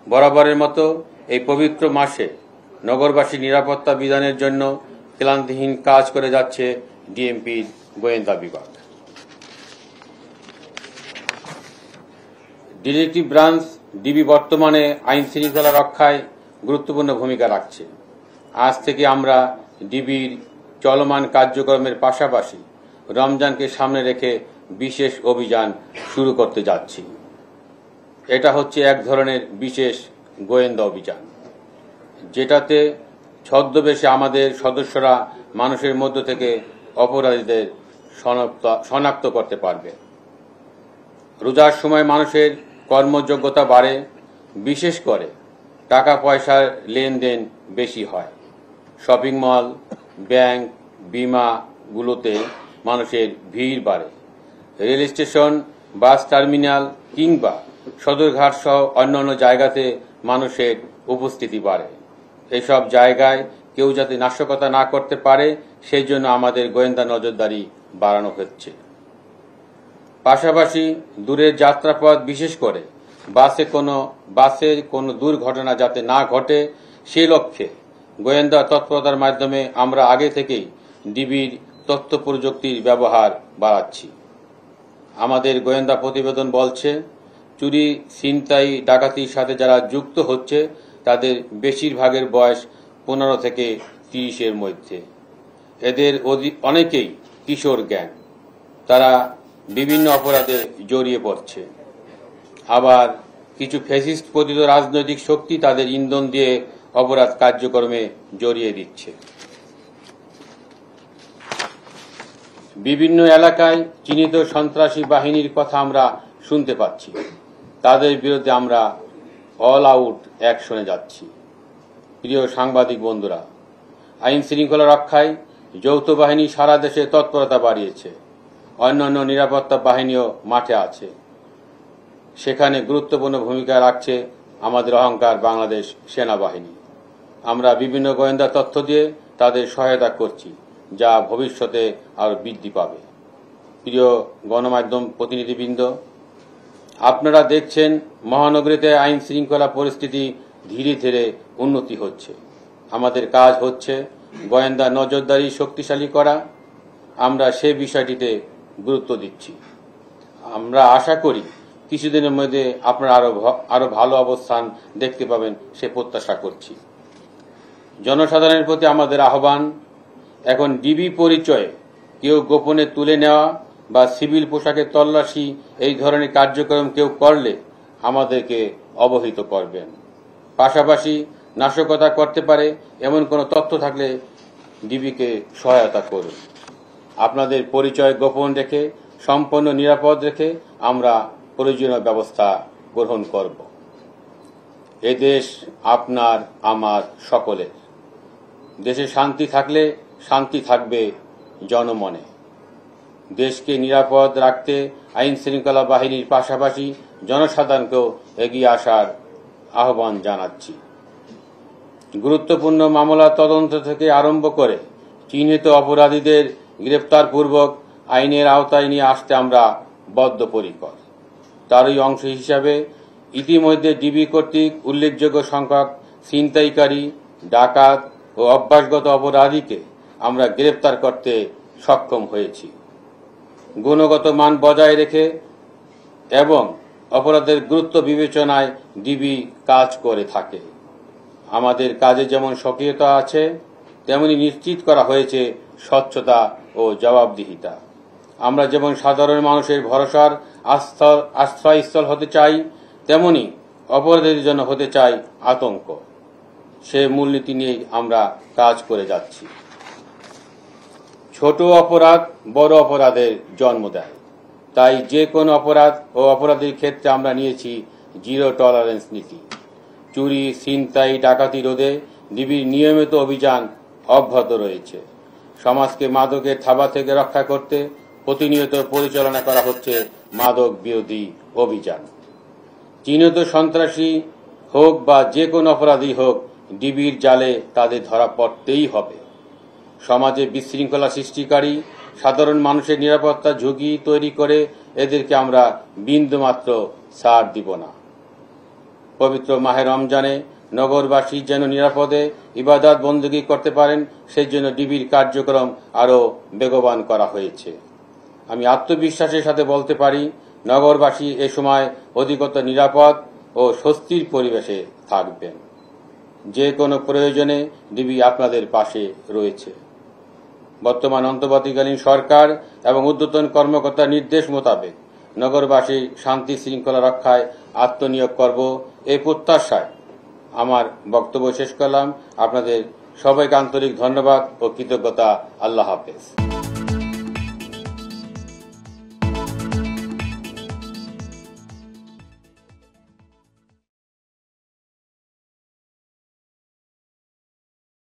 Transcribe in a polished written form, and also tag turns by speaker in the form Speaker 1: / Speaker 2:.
Speaker 1: বরাবরের মতো এই পবিত্র মাসে নগরবাসী নিরাপত্তা বিধানের জন্য ক্লান্তিহীন কাজ করে যাচ্ছে ডিএমপির গোয়েন্দা বিভাগ। ডিটেকটিভ ব্রাঞ্চ ডিবি বর্তমানে আইন শৃঙ্খলা রক্ষায় গুরুত্বপূর্ণ ভূমিকা রাখছে। আজ থেকে আমরা ডিবির চলমান কার্যক্রমের পাশাপাশি রমজানকে সামনে রেখে বিশেষ অভিযান শুরু করতে যাচ্ছি। এটা হচ্ছে এক ধরনের বিশেষ গোয়েন্দা অভিযান, যেটাতে ছদ্মবেশে আমাদের সদস্যরা মানুষের মধ্য থেকে অপরাধীদের শনাক্ত করতে পারবে। রোজার সময় মানুষের কর্মযোগ্যতা বাড়ে, বিশেষ করে টাকা পয়সার লেনদেন বেশি হয়। শপিং মল, ব্যাংক, বিমাগুলোতে মানুষের ভিড় বাড়ে। রেল স্টেশন, বাস টার্মিনাল কিংবা সদরঘাট সহ অন্যান্য জায়গাতে মানুষের উপস্থিতি বাড়ে। এসব জায়গায় কেউ যাতে নাশকতা না করতে পারে সেই জন্য আমাদের গোয়েন্দা নজরদারি বাড়ানো হচ্ছে। পাশাপাশি দূরের যাত্রাপথ, বিশেষ করে বাসে কোনো দুর্ঘটনা যাতে না ঘটে সে লক্ষ্যে গোয়েন্দা তৎপরতার মাধ্যমে আমরা আগে থেকেই ডিবির তথ্য প্রযুক্তির ব্যবহার বাড়াচ্ছি। আমাদের গোয়েন্দা প্রতিবেদন বলছে, চুরি, ছিনতাই, ডাকাতির সাথে যারা যুক্ত হচ্ছে তাদের বেশিরভাগের বয়স 15 থেকে 30-এর মধ্যে। এদের অনেকেই কিশোর গ্যাং। তারা বিভিন্ন অপরাধে জড়িয়ে পড়ছে। আবার কিছু ফ্যাসিস্ট পতিত রাজনৈতিক শক্তি তাদের ইন্ধন দিয়ে অপরাধ কার্যক্রমে জড়িয়ে দিচ্ছে। বিভিন্ন এলাকায় চিহ্নিত সন্ত্রাসী বাহিনীর কথা আমরা শুনতে পাচ্ছি। তাদের বিরুদ্ধে আমরা অল আউট অ্যাকশনে যাচ্ছি। প্রিয় সাংবাদিক বন্ধুরা, আইন শৃঙ্খলা রক্ষায় যৌথ বাহিনী সারা দেশে তৎপরতা বাড়িয়েছে। অন্যান্য নিরাপত্তা বাহিনীও মাঠে আছে। সেখানে গুরুত্বপূর্ণ ভূমিকা রাখছে আমাদের অহংকার বাংলাদেশ সেনাবাহিনী। আমরা বিভিন্ন গোয়েন্দা তথ্য দিয়ে তাদের সহায়তা করছি, যা ভবিষ্যতে আরও বৃদ্ধি পাবে। প্রিয় গণমাধ্যম প্রতিনিধিবৃন্দ, আপনারা দেখছেন মহানগরীতে আইন শৃঙ্খলা পরিস্থিতি ধীরে ধীরে উন্নতি হচ্ছে। আমাদের কাজ হচ্ছে গোয়েন্দা নজরদারি শক্তিশালী করা। আমরা সে বিষয়টিতে গুরুত্ব দিচ্ছি। আমরা আশা করি কিছুদিনের মধ্যে আপনারা আরো ভালো অবস্থান দেখতে পাবেন, সে প্রত্যাশা করছি। জনসাধারণের প্রতি আমাদের আহ্বান, এখন ডিবি পরিচয়ে কেউ গোপনে তুলে নেওয়া বা সিভিল পোশাকে তল্লাশি এই ধরনের কার্যক্রম কেউ করলে আমাদেরকে অবহিত করবেন। পাশাপাশি নাশকতা করতে পারে এমন কোনো তথ্য থাকলে ডিবিকে সহায়তা করুন। আপনাদের পরিচয় গোপন রেখে, সম্পূর্ণ নিরাপদ রেখে আমরা প্রয়োজনীয় ব্যবস্থা গ্রহণ করব। এ দেশ আপনার, আমার, সকলের। দেশে শান্তি থাকলে শান্তি থাকবে জনমনে। দেশকে নিরাপদ রাখতে আইন শৃঙ্খলা বাহিনীর পাশাপাশি জনসাধারণকেও এগিয়ে আসার আহ্বান জানাচ্ছি। গুরুত্বপূর্ণ মামলা তদন্ত থেকে আরম্ভ করে চিহ্নিত অপরাধীদের গ্রেপ্তারপূর্বক আইনের আওতায় নিয়ে আসতে আমরা বদ্ধপরিকর। তারই অংশ হিসাবে ইতিমধ্যে ডিবি কর্তৃক উল্লেখযোগ্য সংখ্যক ছিনতাইকারী, ডাকাত ও অভ্যাসগত অপরাধীকে আমরা গ্রেপ্তার করতে সক্ষম হয়েছি। গুণগত মান বজায় রেখে এবং অপরাধের গুরুত্ব বিবেচনায় ডিবি কাজ করে থাকে। আমাদের কাজে যেমন সক্রিয়তা আছে, তেমনি নিশ্চিত করা হয়েছে স্বচ্ছতা ও জবাবদিহিতা। আমরা যেমন সাধারণ মানুষের ভরসার আশ্রয়স্থল হতে চাই, তেমনি অপরাধীদের জন্য হতে চাই আতঙ্ক। সে মূলনীতি নিয়েই আমরা কাজ করে যাচ্ছি। ছোট অপরাধ বড় অপরাধের জন্ম দেয়। তাই যে কোনো অপরাধ ও অপরাধীর ক্ষেত্রে আমরা নিয়েছি জিরো টলারেন্স নীতি। চুরি, ছিনতাই, ডাকাতি রোধে ডিবির নিয়মিত অভিযান অব্যাহত রয়েছে। সমাজকে মাদকের থাবা থেকে রক্ষা করতে প্রতিনিয়ত পরিচালনা করা হচ্ছে মাদক বিরোধী অভিযান। চিহ্নিত সন্ত্রাসী হোক বা যে কোনো অপরাধী হোক, ডিবির জালে তাদের ধরা পড়তেই হবে। সমাজে বিশৃঙ্খলা সৃষ্টিকারী সাধারণ মানুষের নিরাপত্তা ঝুঁকি তৈরি করে এদেরকে আমরা বিন্দুমাত্র ছাড় দিব না। পবিত্র মাহে রমজানে নগরবাসী যেন নিরাপদে ইবাদত বন্দী করতে পারেন, সেই জন্য ডিবির কার্যক্রম আরও বেগবান করা হয়েছে। আমি আত্মবিশ্বাসের সাথে বলতে পারি, নগরবাসী এ সময় অধিকতর নিরাপদ ও স্বস্তির পরিবেশে থাকবেন। যে কোনো প্রয়োজনে ডিবি আপনাদের পাশে রয়েছে। বর্তমান অন্তর্বর্তীকালীন সরকার এবং ঊর্ধ্বতন কর্মকর্তার নির্দেশ মোতাবেক নগরবাসী শান্তি শৃঙ্খলা রক্ষায় আত্মনিয়োগ করব, এই প্রত্যাশায় আমার বক্তব্য শেষ করলাম। আপনাদের সবাইকে আন্তরিক ধন্যবাদ ও কৃতজ্ঞতা। আল্লাহ হাফেজ।